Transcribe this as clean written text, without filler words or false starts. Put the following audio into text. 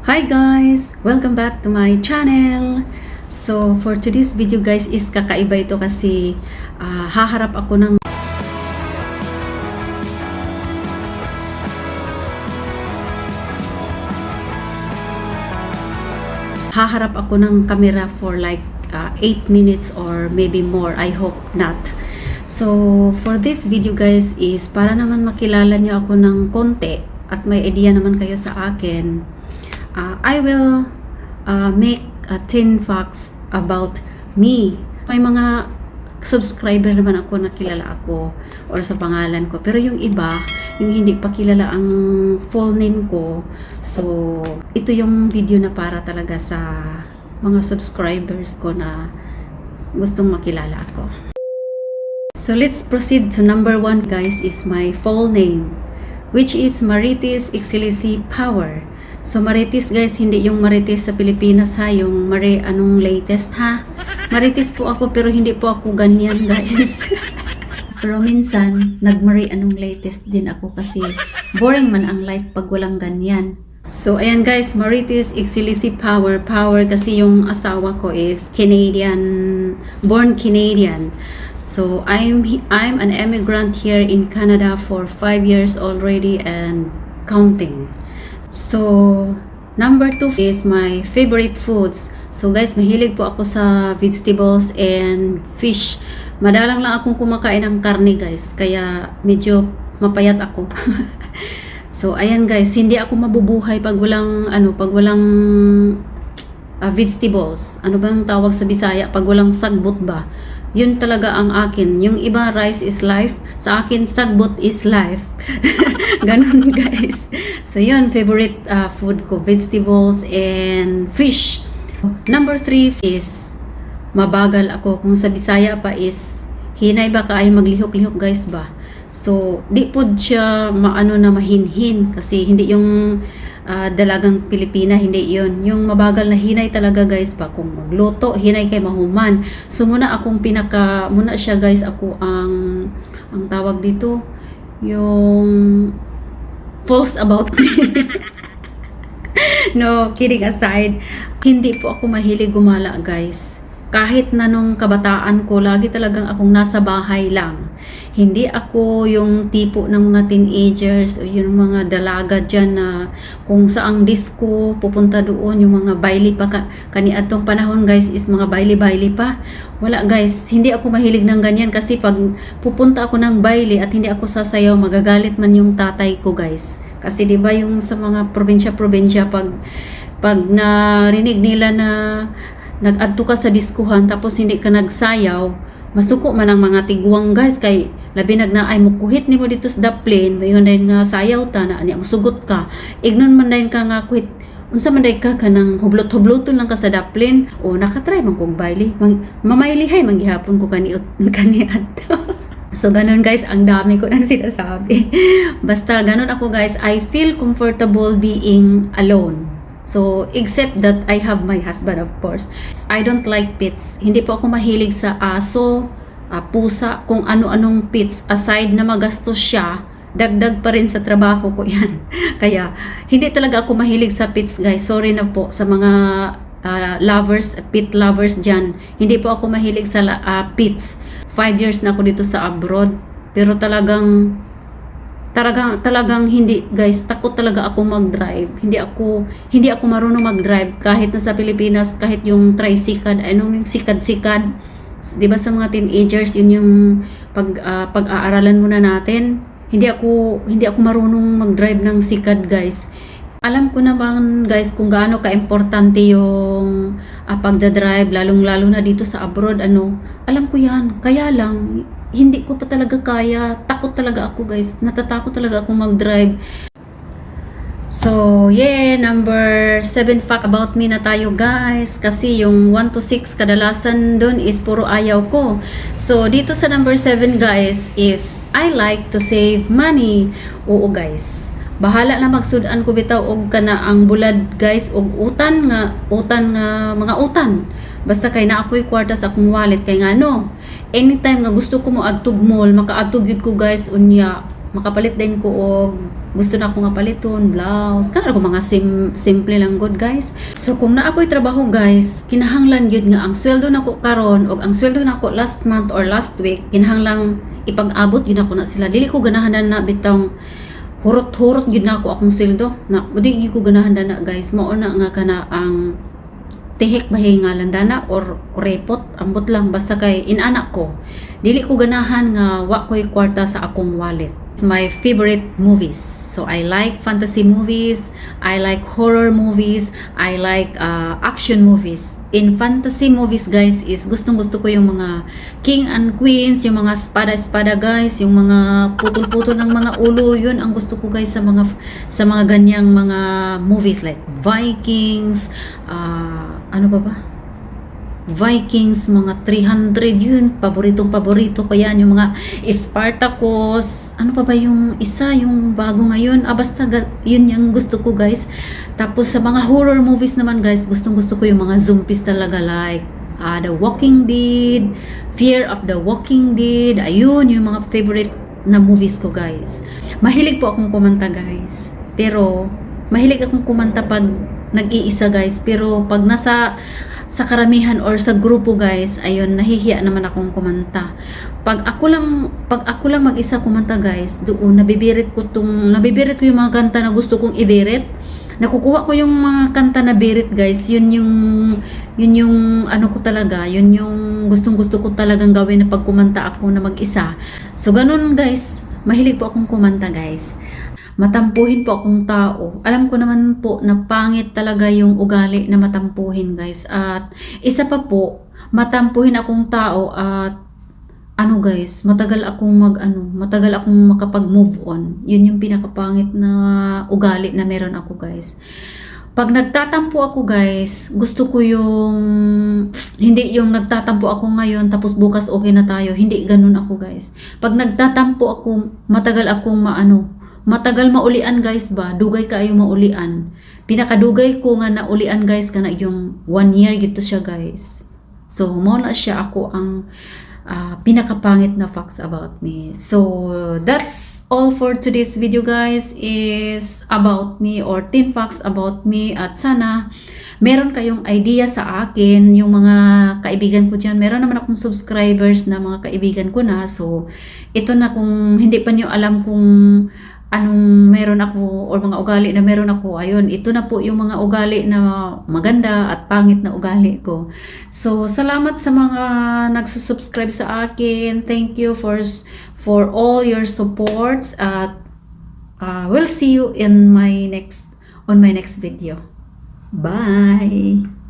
Hi guys! Welcome back to my channel! So, for today's video guys is kakaiba ito kasi haharap ako ng camera for like 8 minutes or maybe more. I hope not. So, for this video guys is para naman makilala niyo ako ng konti at may idea naman kayo sa akin. I will make 10 facts about me. May mga subscriber naman ako na kilala ako or sa pangalan ko. Pero yung iba, yung hindi pa kilala ang full name ko. So, ito yung video na para talaga sa mga subscribers ko na gustong makilala ako. So, let's proceed to number 1 guys is my full name, which is Marites Excellency Power. So, Marites guys, hindi yung Marites sa Pilipinas ha, yung anong latest ha. Marites po ako pero hindi po ako ganyan guys. Pero minsan, anong latest din ako kasi boring man ang life pag walang ganyan. So, ayan guys, Marites Excellency Power. Power kasi yung asawa ko is Canadian, born Canadian. So, I'm an immigrant here in Canada for 5 years already and counting. So, number 2 is my favorite foods. So guys, mahilig po ako sa vegetables and fish. Madalang lang akong kumakain ng karne guys, kaya medyo mapayat ako. So ayan guys, hindi ako mabubuhay pag walang vegetables. Ano bang tawag sa Bisaya? Pag walang sagbot ba? Yun talaga ang akin. Yung iba, rice is life. Sa akin, sagbot is life. Ganon guys. So yun, favorite food ko, vegetables and fish. Number 3 is mabagal ako. Kung sa Bisaya pa is hinay ba kayo maglihok-lihok guys ba? So di po siya mahinhin kasi hindi yung dalagang Pilipina, hindi yun. Yung mabagal na hinay talaga guys pa. Kung magluto, hinay kay mahuman. So muna siya guys, ako ang tawag dito, yung false about me. No, kidding aside, hindi po ako mahilig gumala guys. Kahit na nung kabataan ko, lagi talagang akong nasa bahay lang. Hindi ako yung tipo ng mga teenagers o yung mga dalaga dyan na kung saang disco, pupunta doon, yung mga baile pa. Kaniadtong panahon guys is mga baile-baile pa. Wala guys, hindi ako mahilig ng ganyan kasi pag pupunta ako ng baile at hindi ako sasayaw, magagalit man yung tatay ko guys. Kasi 'di ba yung sa mga probinsya-probinsya pag narinig nila na nag-adto ka sa diskuhan tapos hindi ka nagsayaw, masuko man ang mga tiguang guys kay labi nagnaay mo kuhit nimo dito sa daplin, mayon din nga sayaw ta na ani ang sugot ka. Ignon man din ka nga kuhit unsa man day ka kanang hublot-hubloton lang ka sa daplin o nakatry man kog baile. Mamaylihay man gihapon ko kaniadto. So, ganun guys, ang dami ko nang sinasabi. Basta, ganun ako guys, I feel comfortable being alone. So, except that I have my husband, of course. I don't like pets. Hindi po ako mahilig sa aso, pusa, kung ano-anong pets. Aside na magastos siya, dagdag pa rin sa trabaho ko yan. Kaya, hindi talaga ako mahilig sa pets guys. Sorry na po sa mga pet lovers dyan. Hindi po ako mahilig sa pets. 5 years na ako dito sa abroad. Pero talagang hindi guys, takot talaga ako mag-drive. Hindi ako marunong mag-drive kahit nasa Pilipinas, kahit yung tricycle, yung sikad-sikad. 'Di ba sa mga teenagers, yun yung pag-aaralan muna natin. Hindi ako marunong mag-drive ng sikad guys. Alam ko naman guys kung gaano ka-importante yung pagdadrive, lalong-lalo na dito sa abroad, alam ko yan. Kaya lang, hindi ko pa talaga kaya. Takot talaga ako guys. Natatakot talaga ako mag-drive. So, yeah, number 7 fact about me na tayo guys. Kasi yung 1 to 6 kadalasan dun is puro ayaw ko. So, dito sa number 7 guys is I like to save money. Oo guys. Bahala na magsudan ko bitaw og kana ang bulad guys og utan nga mga utan. Basta kay na ako'y kwarta sa akong wallet kay ngano. Anytime nga gusto ko mo adtog mall, makaadtog gyud ko guys unya. Makapalit din ko og gusto na ako nga paliton, blouse, kana ko mga simple lang good guys. So kung naa ko'y trabaho guys, kinahanglan gyud nga ang sweldo nako karon og ang sweldo nako last month or last week, kinahanglang ipag-abot gyud ako na sila. Dili ko ganahan na bitong hurot-hurot gyud na ako akong sweldo. Na di ko ganahan na guys. Mao na nga kana ang tihik bahay nga landana or kurepot ambot lang basta kay inanak ko. Dili ko ganahan nga wa ko'y kwarta sa akong wallet. It's my favorite movies. So I like fantasy movies, I like horror movies, I like action movies. In fantasy movies guys is gustong-gusto ko yung mga king and queens, yung mga espada-espada guys, yung mga putol-putol ng mga ulo, yun ang gusto ko guys sa mga ganyang mga movies like Vikings, ano pa ba? Vikings, mga 300 yun, paborito ko yan, yung mga Spartacus, ano pa ba yung isa, yung bago ngayon, basta yun yung gusto ko guys. Tapos sa mga horror movies naman guys, gustong-gusto ko yung mga zombies talaga like The Walking Dead, Fear of the Walking Dead, ayun yung mga favorite na movies ko guys. Mahilig po akong kumanta guys, pero mahilig akong kumanta pag nag-iisa guys, pero pag sa karamihan or sa grupo guys, ayun, nahihiya naman akong kumanta. Pag ako lang mag-isa kumanta guys, doon nabibirit ko yung mga kanta na gusto kong ibirit. Nakukuha ko yung mga kanta na birit guys, yun yung ano ko talaga, yun yung gustong-gusto ko talagang gawin na pag kumanta ako na mag-isa. So ganun guys, mahilig po akong kumanta guys. Matampuhin po akong tao. Alam ko naman po na pangit talaga yung ugali na matampuhin guys. At isa pa po, matampuhin akong tao at ano guys, matagal akong makapag-move on. Yun yung pinakapangit na ugali na meron ako guys. Pag nagtatampo ako guys, gusto ko yung hindi yung nagtatampo ako ngayon tapos bukas okay na tayo. Hindi ganun ako guys. Pag nagtatampo ako, matagal maulian guys ba, dugay kayo maulian. Pinakadugay ko nga naulian guys kana yung 1 year gito siya guys. So mo na siya ako ang pinakapangit na facts about me. So that's all for today's video guys, is about me or 10 facts about me. At sana meron kayong idea sa akin, yung mga kaibigan ko dyan. Meron naman akong subscribers na mga kaibigan ko na. So ito na, kung hindi pa nyo alam kung anong meron ako or mga ugali na meron ako, ayun, ito na po yung mga ugali na maganda at pangit na ugali ko. So salamat sa mga nagsusubscribe sa akin. Thank you for all your supports at we'll see you in on my next video. Bye.